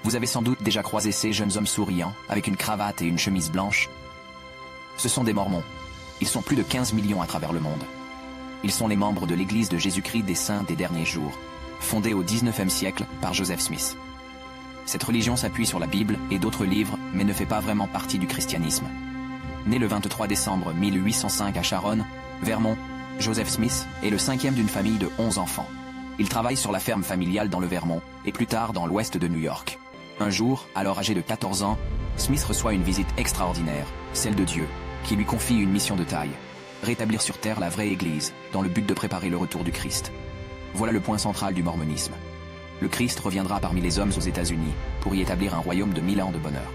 Vous avez sans doute déjà croisé ces jeunes hommes souriants, avec une cravate et une chemise blanche. Ce sont des Mormons. Ils sont plus de 15 millions à travers le monde. Ils sont les membres de l'Église de Jésus-Christ des Saints des Derniers Jours, fondée au 19e siècle par Joseph Smith. Cette religion s'appuie sur la Bible et d'autres livres, mais ne fait pas vraiment partie du christianisme. Né le 23 décembre 1805 à Sharon, Vermont, Joseph Smith est le cinquième d'une famille de 11 enfants. Il travaille sur la ferme familiale dans le Vermont et plus tard dans l'ouest de New York. Un jour, alors âgé de 14 ans, Smith reçoit une visite extraordinaire, celle de Dieu, qui lui confie une mission de taille: rétablir sur terre la vraie Église, dans le but de préparer le retour du Christ. Voilà le point central du mormonisme. Le Christ reviendra parmi les hommes aux États-Unis pour y établir un royaume de 1000 ans de bonheur.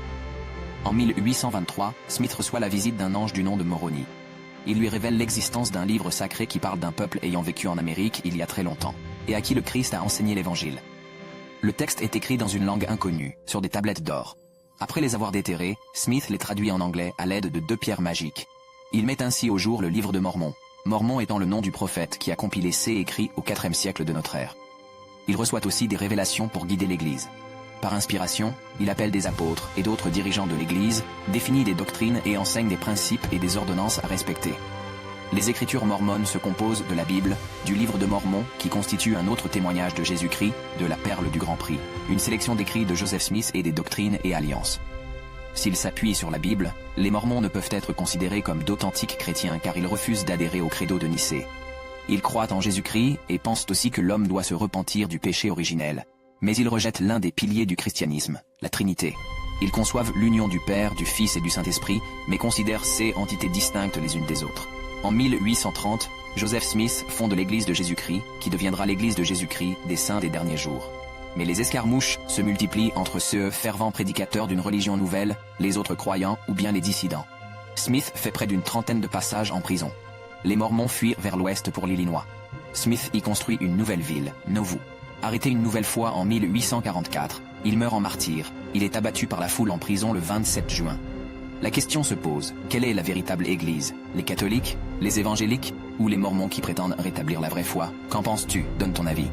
En 1823, Smith reçoit la visite d'un ange du nom de Moroni. Il lui révèle l'existence d'un livre sacré qui parle d'un peuple ayant vécu en Amérique il y a très longtemps, et à qui le Christ a enseigné l'Évangile. Le texte est écrit dans une langue inconnue, sur des tablettes d'or. Après les avoir déterrés, Smith les traduit en anglais à l'aide de 2 pierres magiques. Il met ainsi au jour le livre de Mormon, Mormon étant le nom du prophète qui a compilé ces écrits au IVe siècle de notre ère. Il reçoit aussi des révélations pour guider l'Église. Par inspiration, il appelle des apôtres et d'autres dirigeants de l'Église, définit des doctrines et enseigne des principes et des ordonnances à respecter. Les écritures mormones se composent de la Bible, du livre de Mormon qui constitue un autre témoignage de Jésus-Christ, de la perle du Grand Prix, une sélection d'écrits de Joseph Smith et des doctrines et alliances. S'ils s'appuient sur la Bible, les Mormons ne peuvent être considérés comme d'authentiques chrétiens car ils refusent d'adhérer au credo de Nicée. Ils croient en Jésus-Christ et pensent aussi que l'homme doit se repentir du péché originel. Mais ils rejettent l'un des piliers du christianisme, la Trinité. Ils conçoivent l'union du Père, du Fils et du Saint-Esprit, mais considèrent ces entités distinctes les unes des autres. En 1830, Joseph Smith fonde l'Église de Jésus-Christ, qui deviendra l'Église de Jésus-Christ des Saints des Derniers Jours. Mais les escarmouches se multiplient entre ceux fervents prédicateurs d'une religion nouvelle, les autres croyants ou bien les dissidents. Smith fait près d'une trentaine de passages en prison. Les Mormons fuient vers l'ouest pour l'Illinois. Smith y construit une nouvelle ville, Nauvoo. Arrêté une nouvelle fois en 1844, il meurt en martyr. Il est abattu par la foule en prison le 27 juin. La question se pose, quelle est la véritable Église? Les catholiques? Les évangéliques? Ou les Mormons qui prétendent rétablir la vraie foi? Qu'en penses-tu? Donne ton avis.